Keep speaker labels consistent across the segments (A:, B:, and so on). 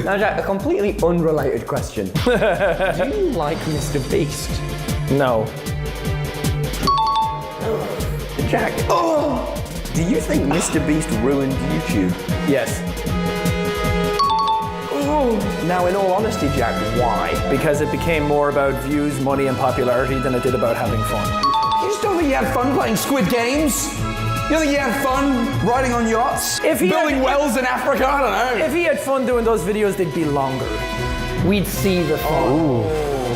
A: Now, Jack, a completely unrelated question. Do you like MrBeast?
B: No.
A: Jack, do you think MrBeast ruined YouTube?
B: Yes.
A: Now, in all honesty, Jack, why?
B: Because it became more about views, money, and popularity than it did about having fun.
C: You just don't think you had fun playing Squid Games? You don't think you had fun riding on yachts? Building wells in Africa? I don't know.
B: If he had fun doing those videos, they'd be longer. We'd see the fun.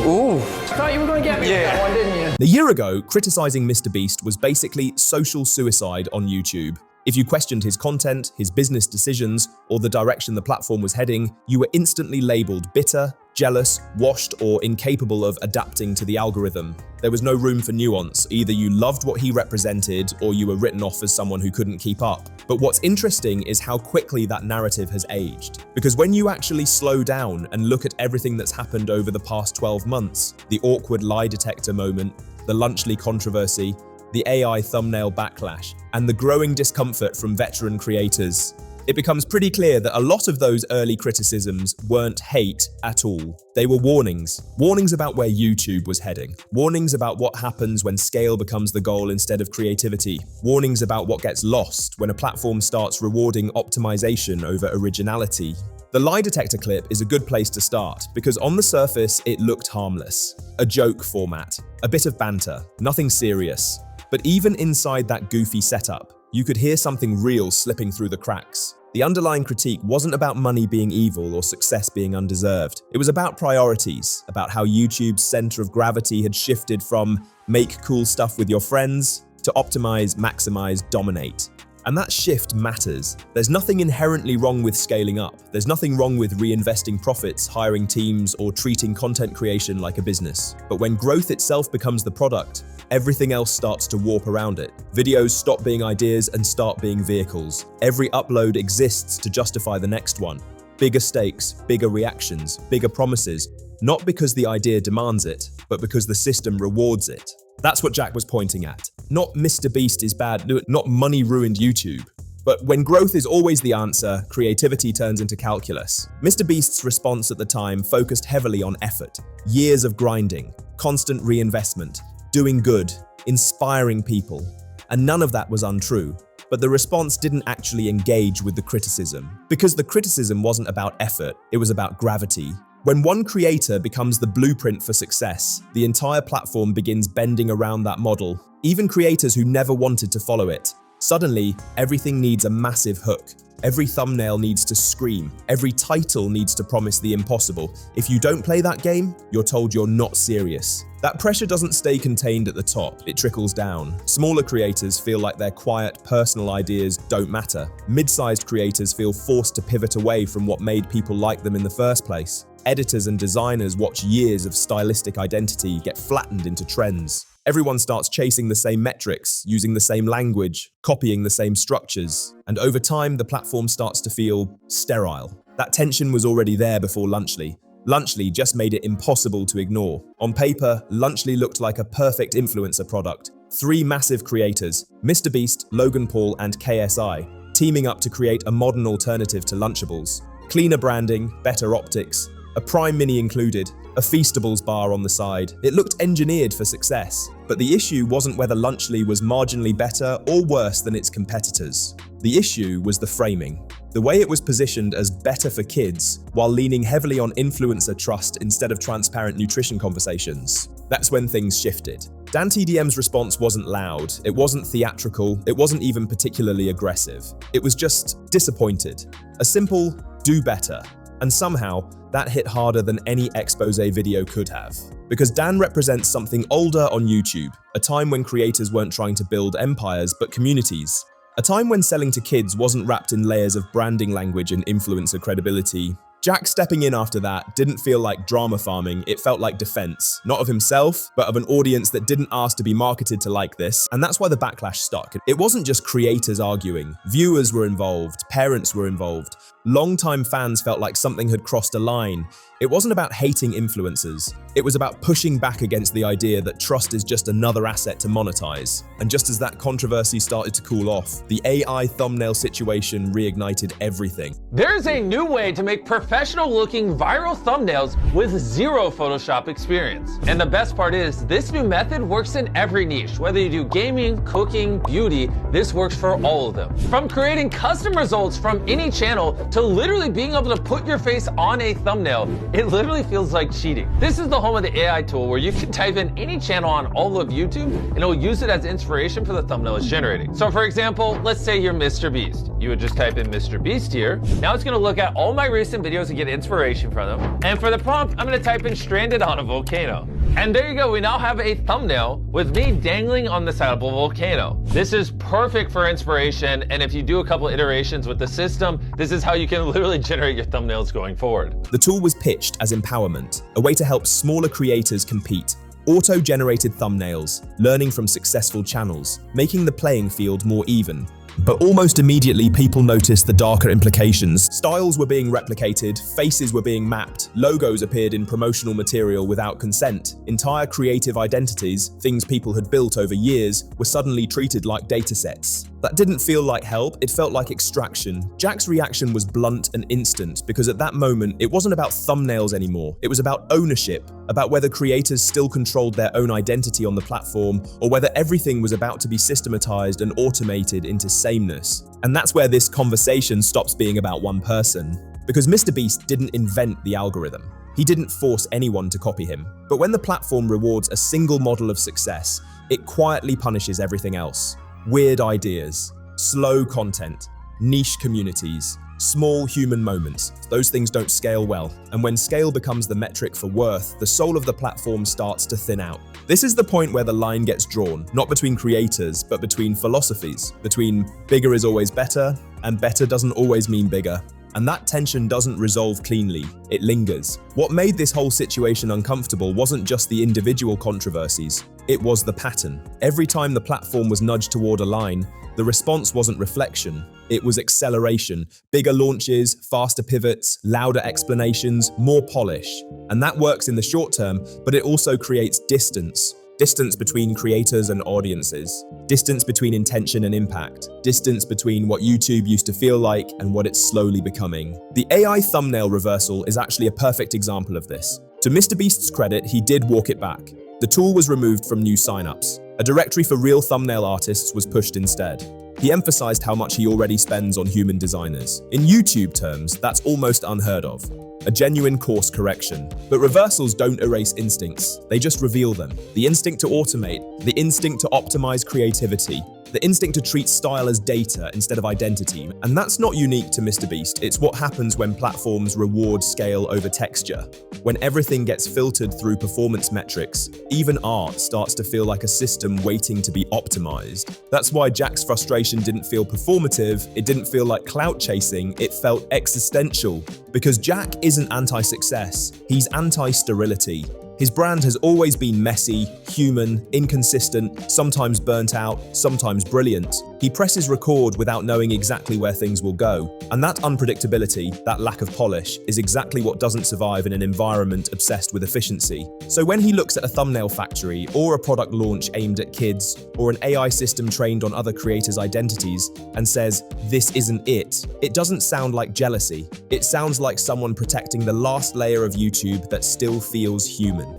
C: Ooh.
B: I thought you were going to get me with that one, didn't you?
D: A year ago, criticizing MrBeast was basically social suicide on YouTube. If you questioned his content, his business decisions, or the direction the platform was heading, you were instantly labeled bitter, jealous, washed, or incapable of adapting to the algorithm. There was no room for nuance. Either you loved what he represented, or you were written off as someone who couldn't keep up. But what's interesting is how quickly that narrative has aged. Because when you actually slow down and look at everything that's happened over the past 12 months, the awkward lie detector moment, the Lunchly controversy, the AI thumbnail backlash, and the growing discomfort from veteran creators, it becomes pretty clear that a lot of those early criticisms weren't hate at all. They were warnings. Warnings about where YouTube was heading. Warnings about what happens when scale becomes the goal instead of creativity. Warnings about what gets lost when a platform starts rewarding optimization over originality. The lie detector clip is a good place to start because on the surface, it looked harmless. A joke format, a bit of banter, nothing serious. But even inside that goofy setup, you could hear something real slipping through the cracks. The underlying critique wasn't about money being evil or success being undeserved. It was about priorities, about how YouTube's center of gravity had shifted from make cool stuff with your friends to optimize, maximize, dominate. And that shift matters. There's nothing inherently wrong with scaling up. There's nothing wrong with reinvesting profits, hiring teams, or treating content creation like a business. But when growth itself becomes the product, everything else starts to warp around it. Videos stop being ideas and start being vehicles. Every upload exists to justify the next one. Bigger stakes, bigger reactions, bigger promises, not because the idea demands it, but because the system rewards it. That's what Jack was pointing at. Not MrBeast is bad, not money ruined YouTube. But when growth is always the answer, creativity turns into calculus. MrBeast's response at the time focused heavily on effort, years of grinding, constant reinvestment, doing good, inspiring people. And none of that was untrue. But the response didn't actually engage with the criticism. Because the criticism wasn't about effort, it was about gravity. When one creator becomes the blueprint for success, the entire platform begins bending around that model. Even creators who never wanted to follow it. Suddenly, everything needs a massive hook. Every thumbnail needs to scream. Every title needs to promise the impossible. If you don't play that game, you're told you're not serious. That pressure doesn't stay contained at the top, it trickles down. Smaller creators feel like their quiet, personal ideas don't matter. Mid-sized creators feel forced to pivot away from what made people like them in the first place. Editors and designers watch years of stylistic identity get flattened into trends. Everyone starts chasing the same metrics, using the same language, copying the same structures. And over time, the platform starts to feel sterile. That tension was already there before Lunchly. Lunchly just made it impossible to ignore. On paper, Lunchly looked like a perfect influencer product. 3 massive creators, MrBeast, Logan Paul, and KSI, teaming up to create a modern alternative to Lunchables. Cleaner branding, better optics, a Prime Mini included, a Feastables bar on the side. It looked engineered for success. But the issue wasn't whether Lunchly was marginally better or worse than its competitors. The issue was the framing. The way it was positioned as better for kids, while leaning heavily on influencer trust instead of transparent nutrition conversations. That's when things shifted. Dan TDM's response wasn't loud, it wasn't theatrical, it wasn't even particularly aggressive. It was just disappointed. A simple, do better. And somehow, that hit harder than any expose video could have. Because Dan represents something older on YouTube, a time when creators weren't trying to build empires, but communities. A time when selling to kids wasn't wrapped in layers of branding language and influencer credibility. Jack stepping in after that didn't feel like drama farming, it felt like defense. Not of himself, but of an audience that didn't ask to be marketed to like this, and that's why the backlash stuck. It wasn't just creators arguing. Viewers were involved, parents were involved, Longtime fans felt like something had crossed a line. It wasn't about hating influencers. It was about pushing back against the idea that trust is just another asset to monetize. And just as that controversy started to cool off, the AI thumbnail situation reignited everything.
E: There's a new way to make professional-looking viral thumbnails with zero Photoshop experience. And the best part is, this new method works in every niche. Whether you do gaming, cooking, beauty, this works for all of them. From creating custom results from any channel to literally being able to put your face on a thumbnail, it literally feels like cheating. This is the home of the AI tool where you can type in any channel on all of YouTube and it'll use it as inspiration for the thumbnail it's generating. So for example, let's say you're MrBeast. You would just type in MrBeast here. Now it's gonna look at all my recent videos and get inspiration from them. And for the prompt, I'm gonna type in stranded on a volcano. And there you go, we now have a thumbnail with me dangling on the side of a volcano. This is perfect for inspiration, and if you do a couple iterations with the system, this is how you can literally generate your thumbnails going forward.
D: The tool was pitched as empowerment, a way to help smaller creators compete. Auto-generated thumbnails, learning from successful channels, making the playing field more even. But almost immediately, people noticed the darker implications. Styles were being replicated, faces were being mapped, logos appeared in promotional material without consent. Entire creative identities, things people had built over years, were suddenly treated like datasets. That didn't feel like help, it felt like extraction. Jack's reaction was blunt and instant, because at that moment, it wasn't about thumbnails anymore. It was about ownership, about whether creators still controlled their own identity on the platform, or whether everything was about to be systematized and automated into sameness. And that's where this conversation stops being about one person. Because MrBeast didn't invent the algorithm. He didn't force anyone to copy him. But when the platform rewards a single model of success, it quietly punishes everything else. Weird ideas, slow content, niche communities, small human moments. Those things don't scale well. And when scale becomes the metric for worth, the soul of the platform starts to thin out. This is the point where the line gets drawn, not between creators, but between philosophies, between bigger is always better, and better doesn't always mean bigger. And that tension doesn't resolve cleanly, it lingers. What made this whole situation uncomfortable wasn't just the individual controversies, it was the pattern. Every time the platform was nudged toward a line, the response wasn't reflection, it was acceleration. Bigger launches, faster pivots, louder explanations, more polish. And that works in the short term, but it also creates distance. Distance between creators and audiences. Distance between intention and impact. Distance between what YouTube used to feel like and what it's slowly becoming. The AI thumbnail reversal is actually a perfect example of this. To MrBeast's credit, he did walk it back. The tool was removed from new signups. A directory for real thumbnail artists was pushed instead. He emphasized how much he already spends on human designers. In YouTube terms, that's almost unheard of. A genuine course correction. But reversals don't erase instincts, they just reveal them. The instinct to automate, the instinct to optimize creativity, the instinct to treat style as data instead of identity. And that's not unique to MrBeast, it's what happens when platforms reward scale over texture. When everything gets filtered through performance metrics, even art starts to feel like a system waiting to be optimized. That's why Jack's frustration didn't feel performative, it didn't feel like clout chasing, it felt existential. Because Jack isn't anti-success, he's anti-sterility. His brand has always been messy, human, inconsistent, sometimes burnt out, sometimes brilliant. He presses record without knowing exactly where things will go. And that unpredictability, that lack of polish, is exactly what doesn't survive in an environment obsessed with efficiency. So when he looks at a thumbnail factory, or a product launch aimed at kids, or an AI system trained on other creators' identities, and says, "This isn't it," it doesn't sound like jealousy. It sounds like someone protecting the last layer of YouTube that still feels human.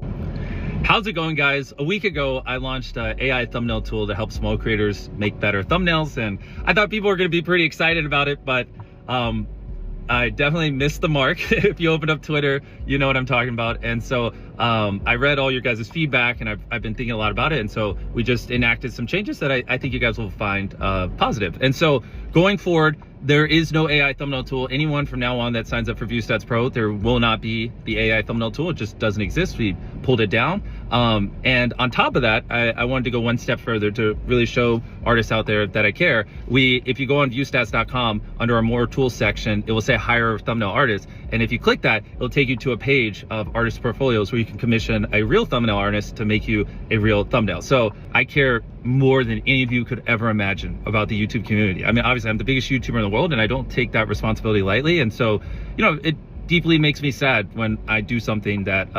F: How's it going, guys? A week ago, I launched an AI thumbnail tool to help small creators make better thumbnails, and I thought people were going to be pretty excited about it, but I definitely missed the mark. If you open up Twitter, you know what I'm talking about. And so I read all your guys' feedback, and I've been thinking a lot about it, and so we just enacted some changes that I think you guys will find positive. And so going forward, there is no AI thumbnail tool. Anyone from now on that signs up for ViewStats Pro, there will not be the AI thumbnail tool. It just doesn't exist. We pulled it down. And on top of that, I wanted to go one step further to really show artists out there that I care. If you go on viewstats.com, under our more tools section, it will say hire thumbnail artists. And if you click that, it'll take you to a page of artist portfolios where you can commission a real thumbnail artist to make you a real thumbnail. So I care more than any of you could ever imagine about the YouTube community. I mean, obviously I'm the biggest YouTuber in the world and I don't take that responsibility lightly. And so, you know, it deeply makes me sad when I do something that,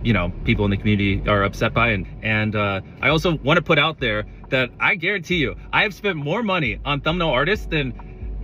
F: you know, people in the community are upset by. And I also want to put out there that I guarantee you, I have spent more money on thumbnail artists than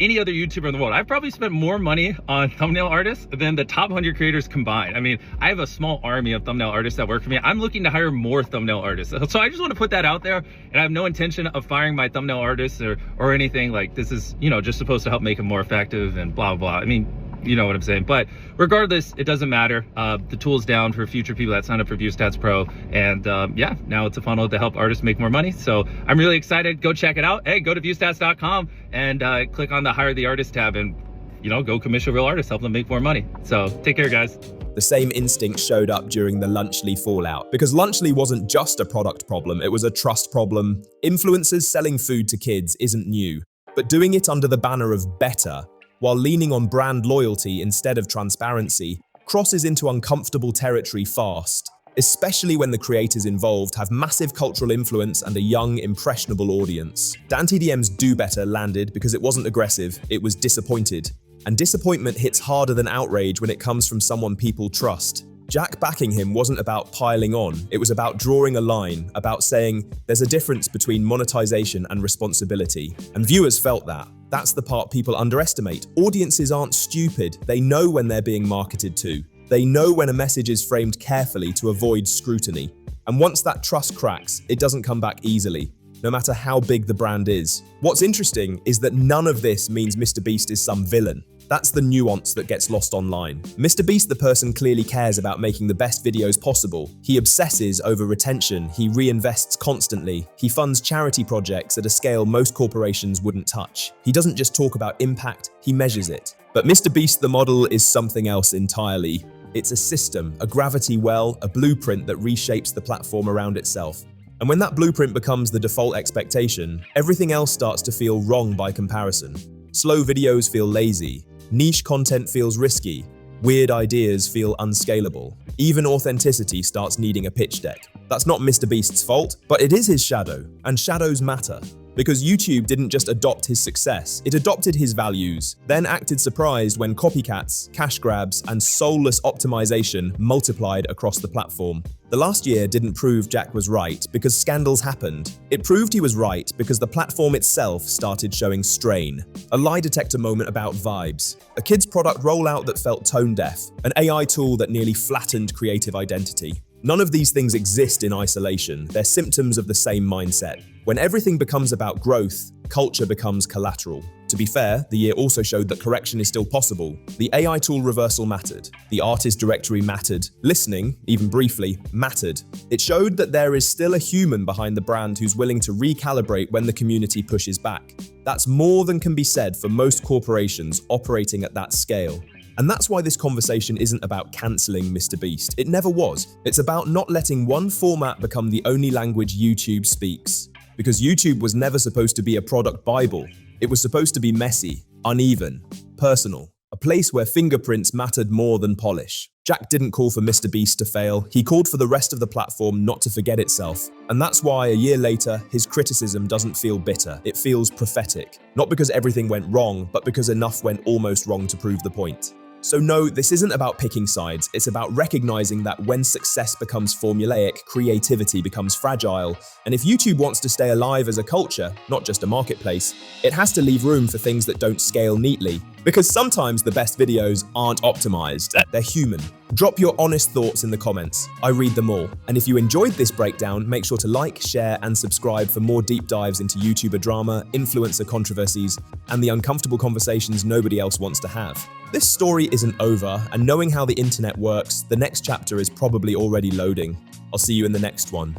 F: any other YouTuber in the world. I've probably spent more money on thumbnail artists than the top 100 creators combined. I mean, I have a small army of thumbnail artists that work for me. I'm looking to hire more thumbnail artists. So I just want to put that out there, and I have no intention of firing my thumbnail artists or anything. Like, this is, you know, just supposed to help make them more effective and blah, blah. I mean, you know what I'm saying. But regardless, it doesn't matter. The tool's down for future people that sign up for ViewStats Pro. And yeah, now it's a funnel to help artists make more money. So I'm really excited. Go check it out. Hey, go to viewstats.com and click on the Hire the Artist tab and, you know, go commission real artists, help them make more money. So take care, guys.
D: The same instinct showed up during the Lunchly fallout, because Lunchly wasn't just a product problem, it was a trust problem. Influencers selling food to kids isn't new, but doing it under the banner of better, while leaning on brand loyalty instead of transparency, crosses into uncomfortable territory fast, especially when the creators involved have massive cultural influence and a young, impressionable audience. DanTDM's Do Better landed because it wasn't aggressive, it was disappointed. And disappointment hits harder than outrage when it comes from someone people trust. Jack backing him wasn't about piling on, it was about drawing a line, about saying there's a difference between monetization and responsibility. And viewers felt that. That's the part people underestimate. Audiences aren't stupid, they know when they're being marketed to. They know when a message is framed carefully to avoid scrutiny. And once that trust cracks, it doesn't come back easily, no matter how big the brand is. What's interesting is that none of this means MrBeast is some villain. That's the nuance that gets lost online. MrBeast the person clearly cares about making the best videos possible. He obsesses over retention, he reinvests constantly, he funds charity projects at a scale most corporations wouldn't touch. He doesn't just talk about impact, he measures it. But MrBeast the model is something else entirely. It's a system, a gravity well, a blueprint that reshapes the platform around itself. And when that blueprint becomes the default expectation, everything else starts to feel wrong by comparison. Slow videos feel lazy, niche content feels risky, weird ideas feel unscalable. Even authenticity starts needing a pitch deck. That's not MrBeast's fault, but it is his shadow, and shadows matter. Because YouTube didn't just adopt his success, it adopted his values, then acted surprised when copycats, cash grabs, and soulless optimization multiplied across the platform. The last year didn't prove Jack was right because scandals happened. It proved he was right because the platform itself started showing strain. A lie detector moment about vibes, a kids product rollout that felt tone deaf, an AI tool that nearly flattened creative identity. None of these things exist in isolation, they're symptoms of the same mindset. When everything becomes about growth, culture becomes collateral. To be fair, the year also showed that correction is still possible. The AI tool reversal mattered. The artist directory mattered. Listening, even briefly, mattered. It showed that there is still a human behind the brand who's willing to recalibrate when the community pushes back. That's more than can be said for most corporations operating at that scale. And that's why this conversation isn't about cancelling MrBeast. It never was. It's about not letting one format become the only language YouTube speaks. Because YouTube was never supposed to be a product Bible. It was supposed to be messy, uneven, personal. A place where fingerprints mattered more than polish. Jack didn't call for MrBeast to fail, he called for the rest of the platform not to forget itself. And that's why, a year later, his criticism doesn't feel bitter, it feels prophetic. Not because everything went wrong, but because enough went almost wrong to prove the point. So no, this isn't about picking sides, it's about recognizing that when success becomes formulaic, creativity becomes fragile, and if YouTube wants to stay alive as a culture, not just a marketplace, it has to leave room for things that don't scale neatly. Because sometimes the best videos aren't optimized, they're human. Drop your honest thoughts in the comments, I read them all. And if you enjoyed this breakdown, make sure to like, share, and subscribe for more deep dives into YouTuber drama, influencer controversies, and the uncomfortable conversations nobody else wants to have. This story isn't over, and knowing how the internet works, the next chapter is probably already loading. I'll see you in the next one.